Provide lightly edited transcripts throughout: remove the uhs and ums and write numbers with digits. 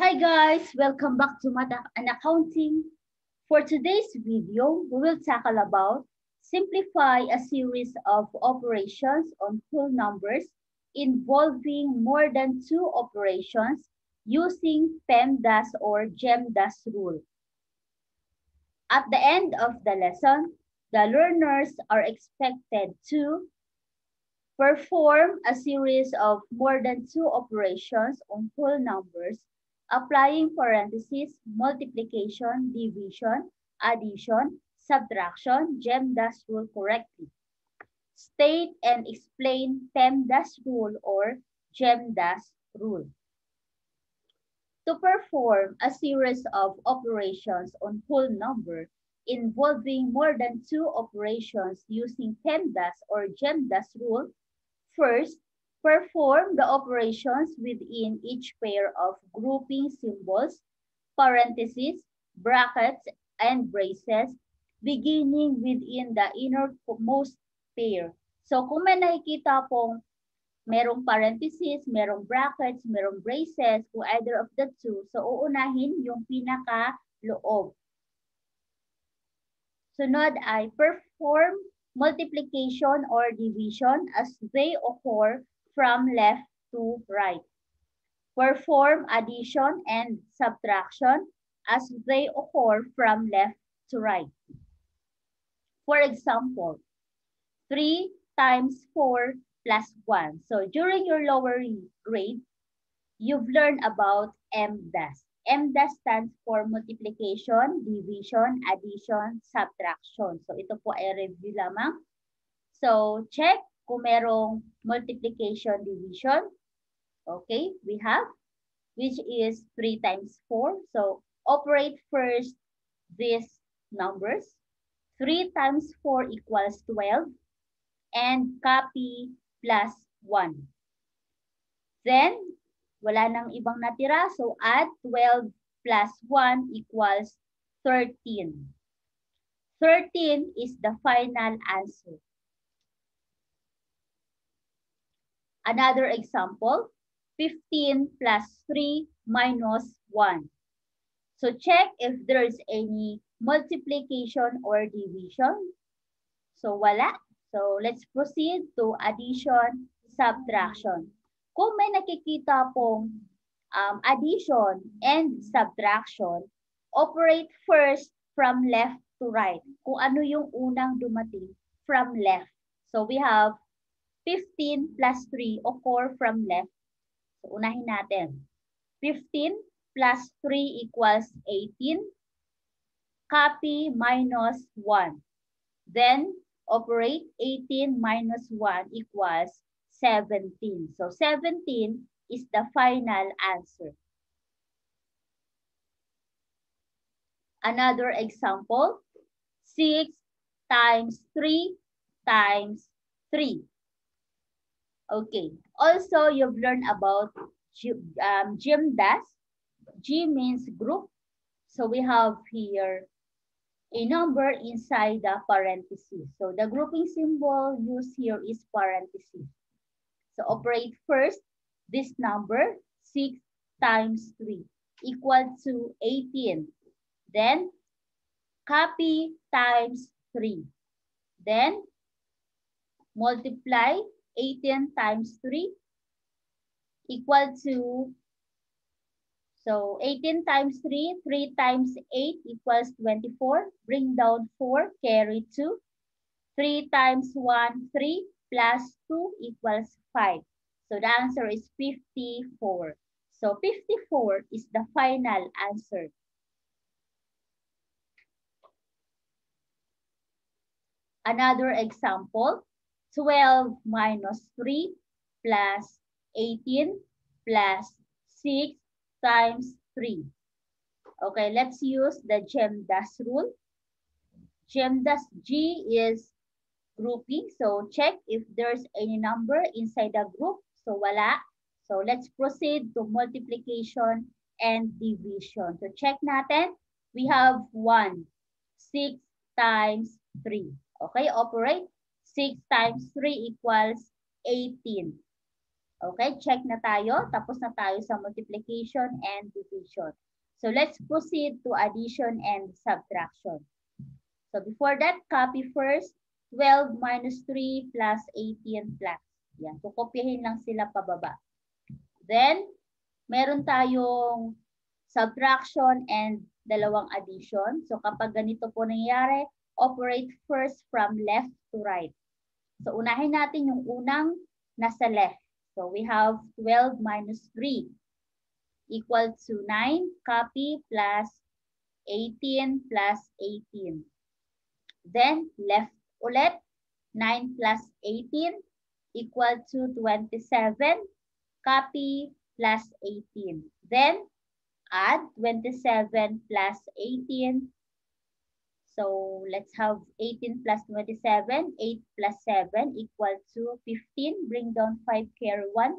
Hi guys, welcome back to Math and Accounting. For today's video, we will tackle about simplify a series of operations on whole numbers involving more than two operations using PEMDAS or GEMDAS rule. At the end of the lesson, the learners are expected to perform a series of more than two operations on whole numbers, applying parentheses, multiplication, division, addition, subtraction, GEMDAS rule correctly. State and explain PEMDAS rule or GEMDAS rule. To perform a series of operations on whole number involving more than two operations using PEMDAS or GEMDAS rule, first, perform the operations within each pair of grouping symbols, parentheses, brackets, and braces, beginning within the innermost pair. So kung may nakikita pong merong parentheses, merong brackets, merong braces, kung either of the two, so uunahin yung pinaka-loob. Sunod ay perform multiplication or division as they occur from left to right. Perform addition and subtraction as they occur from left to right. For example, 3 times 4 plus 1. So during your lower grade, you've learned about MDAS. MDAS stands for multiplication, division, addition, subtraction. So ito po ay review lamang. So check kung merong multiplication, division. Okay, we have, which is 3 times 4. So operate first these numbers. 3 times 4 equals 12. And copy plus 1. Then, wala nang ibang natira. So, add 12 plus 1 equals 13. 13 is the final answer. Another example, 15 plus 3 minus 1. So, check if there's any multiplication or division. So, wala. So, let's proceed to addition, subtraction. Kung may nakikita pong addition and subtraction, operate first from left to right. Kung ano yung unang dumating from left. So, we have 15 plus 3 occur from left. So, unahin natin. 15 plus 3 equals 18. Copy minus 1. Then, operate 18 minus 1 equals 17. So 17 is the final answer. Another example, 6 times 3 times 3. Okay. Also, you've learned about GEMDAS. G means group. So we have here a number inside the parentheses. So the grouping symbol used here is parentheses. So operate first this number, 6 times 3 equal to 18. Then copy times 3. Then multiply 18 times 3 equal to, so 18 times 3, 3 times 8 equals 24. Bring down 4, carry 2. 3 times 1, 3 plus 2 equals 5. So the answer is 54. So 54 is the final answer. Another example, 12 minus 3 plus 18 plus 6 times 3. Okay, let's use the GEMDAS rule. GEMDAS G is grouping. So check if there's any number inside the group. So wala. So let's proceed to multiplication and division. So check natin. We have 1. 6 times 3. Okay, operate. 6 times 3 equals 18. Okay, check na tayo. Tapos na tayo sa multiplication and division. So let's proceed to addition and subtraction. So before that, copy first 12 minus 3 plus 18 plus. Yan. So kopyahin lang sila pababa. Then, meron tayong subtraction and dalawang addition. So kapag ganito po nangyayari, operate first from left to right. So unahin natin yung unang nasa left. So we have 12 minus 3 equal to 9. Copy plus 18 plus 18. Then left ulit, 9 plus 18 equal to 27. Copy plus 18. Then add 27 plus 18. So let's have 18 plus 27. 8 plus 7 equal to 15. Bring down 5, carry 1.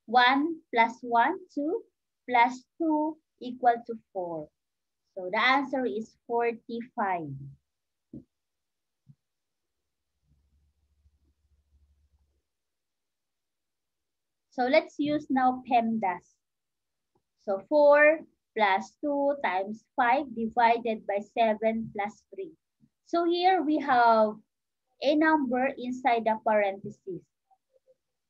1 plus 1, 2 plus 2 equal to 4. So the answer is 45. So let's use now PEMDAS. So 4 plus 2 times 5 divided by 7 plus 3. So here we have a number inside the parentheses.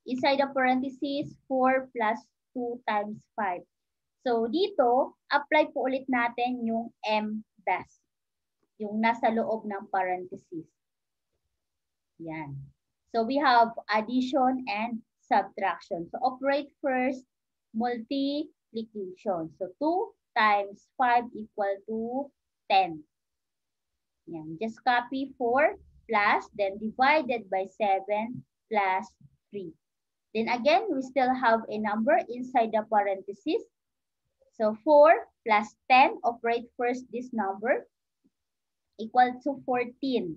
Inside the parentheses, 4 plus 2 times 5. So dito, apply po ulit natin yung MDAS. Yung nasa loob ng parentheses. Yan. So we have addition and subtraction. So operate first, multiplication. So 2 times 5 equal to 10. Yan. Just copy 4 plus, then divided by 7 plus 3. Then again, we still have a number inside the parentheses. So 4 plus 10, operate first this number, equal to 14.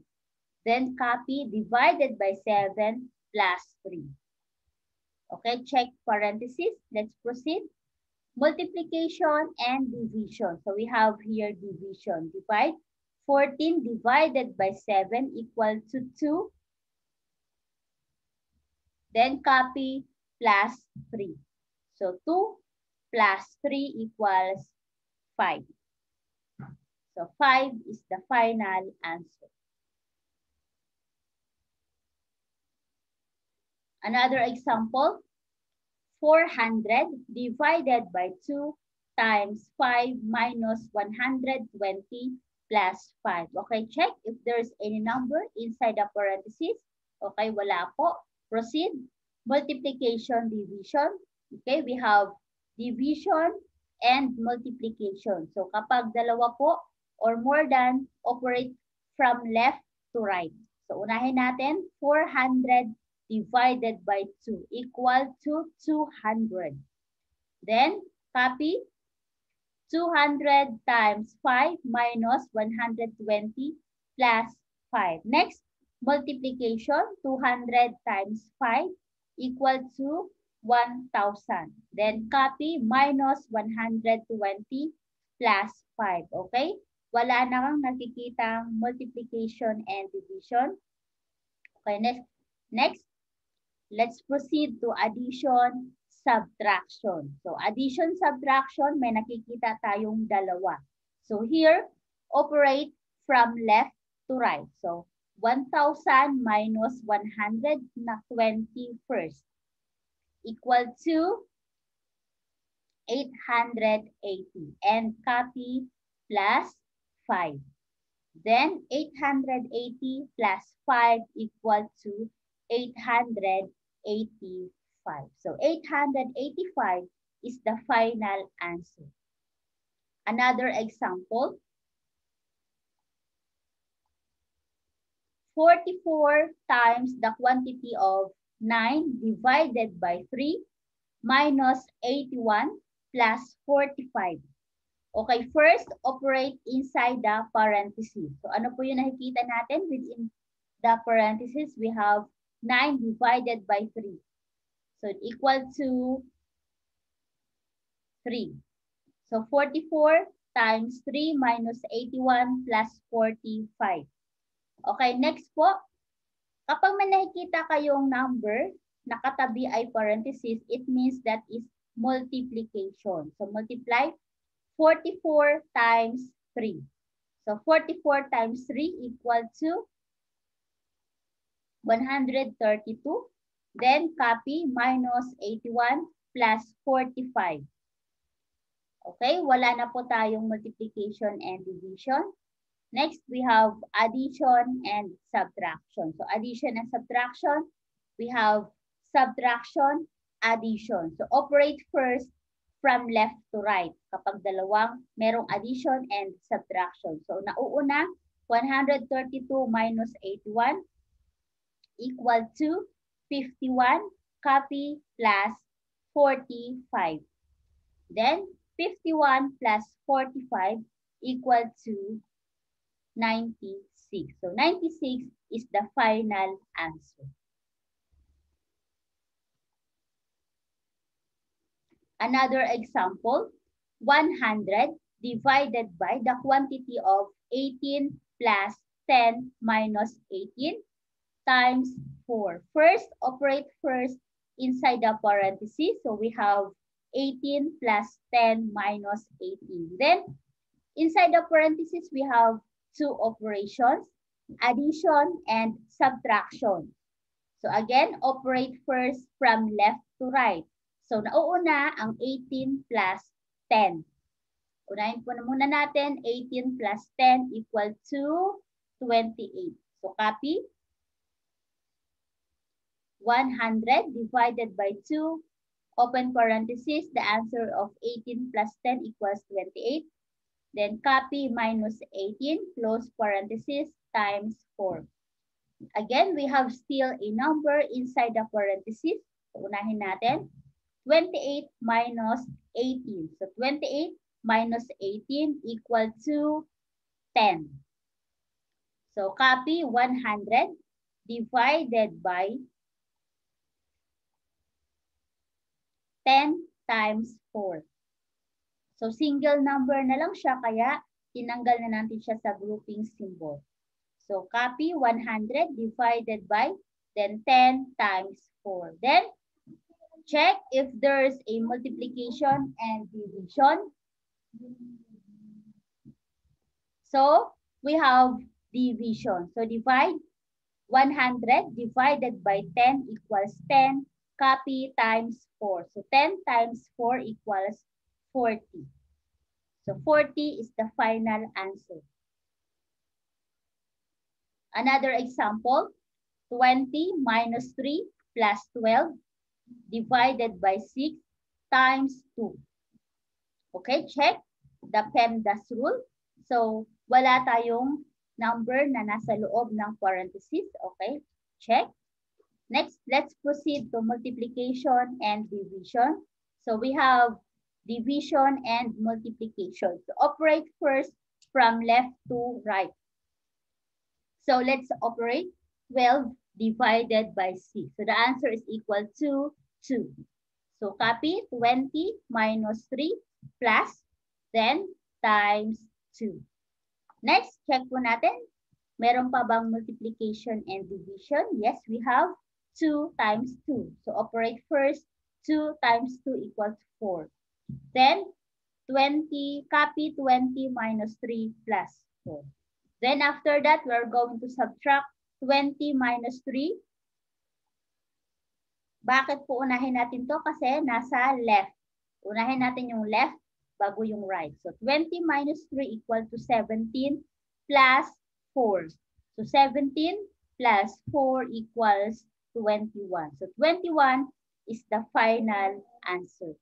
Then copy divided by 7 plus 3. Okay, check parentheses. Let's proceed. Multiplication and division. So we have here division. Divide 14 divided by 7 equal to 2. Then copy plus 3. So 2 plus 3 equals 5. So 5 is the final answer. Another example, 400 divided by 2 times 5 minus 120 plus 5. Okay, check if there's any number inside the parentheses. Okay, wala po. Proceed. Multiplication, division. Okay, we have division and multiplication. So kapag dalawa po or more than, operate from left to right. So unahin natin, 400 divided by 2 equal to 200. Then copy 200 times 5 minus 120 plus 5. Next, multiplication, 200 times 5 equal to 1,000. Then copy minus 120 plus 5. Okay? Wala na kang nakikitang multiplication and division. Okay, next. Let's proceed to addition, subtraction. So addition, subtraction, may nakikita tayong dalawa. So here, operate from left to right. So 1,000 minus 100 na 20 first equal to 880 and copy plus 5. Then 880 plus 5 equal to 885. So 885 is the final answer. Another example, 44 times the quantity of 9 divided by 3 minus 81 plus 45. Okay, first, operate inside the parentheses. So ano po yung nakikita natin within the parentheses? We have 9 divided by 3. So equal to 3. So 44 times 3 minus 81 plus 45. Okay, next po. Kapag may nakikita kayong number nakatabi ay parenthesis, it means that is multiplication. So multiply 44 times 3. So 44 times 3 equal to 132. Then copy minus 81 plus 45. Okay, wala na po tayong multiplication and division. Next, we have addition and subtraction. So addition and subtraction, we have subtraction, addition. So operate first from left to right kapag dalawang merong addition and subtraction. So nauuna, 132 minus 81 equal to 51, copy plus 45. Then 51 plus 45 equal to 96. So 96 is the final answer. Another example, 100 divided by the quantity of 18 plus 10 minus 18 times 4. First, operate first inside the parentheses. So we have 18 plus 10 minus 18. Then, inside the parentheses, we have two operations, addition and subtraction. So again, operate first from left to right. So nauuna ang 18 plus 10. Unahin po na muna natin, 18 plus 10 equal to 28. So copy. 100 divided by 2, open parenthesis, the answer of 18 plus 10 equals 28. Then copy minus 18, close parenthesis, times 4. Again, we have still a number inside the parenthesis. So unahin natin, 28 minus 18. So 28 minus 18 equal to 10. So copy 100 divided by 10 times 4. So single number na lang siya, kaya tinanggal na natin siya sa grouping symbol. So copy 100 divided by then 10 times 4. Then check if there's a multiplication and division. So we have division. So divide 100 divided by 10 equals 10. Copy times 4. So 10 times 4 equals 40. So 40 is the final answer. Another example, 20 minus 3 plus 12 divided by 6 times 2. Okay, check the PEMDAS rule. So wala tayong number na nasa loob ng parenthesis. Okay, check. Next, let's proceed to multiplication and division. So we have division and multiplication. So operate first from left to right. So let's operate 12 divided by 6. So the answer is equal to 2. So copy 20 minus 3 plus then times 2. Next, check po natin. Meron pa bang multiplication and division? Yes, we have 2 times 2. So operate first, 2 times 2 equals 4. Then 20, copy 20 minus 3 plus 4. Then after that, we're going to subtract 20 minus 3. Bakit po unahin natin to? Kasi nasa left. Unahin natin yung left bago yung right. So 20 minus 3 equal to 17 plus 4. So 17 plus 4 equals 21. So 21 is the final answer.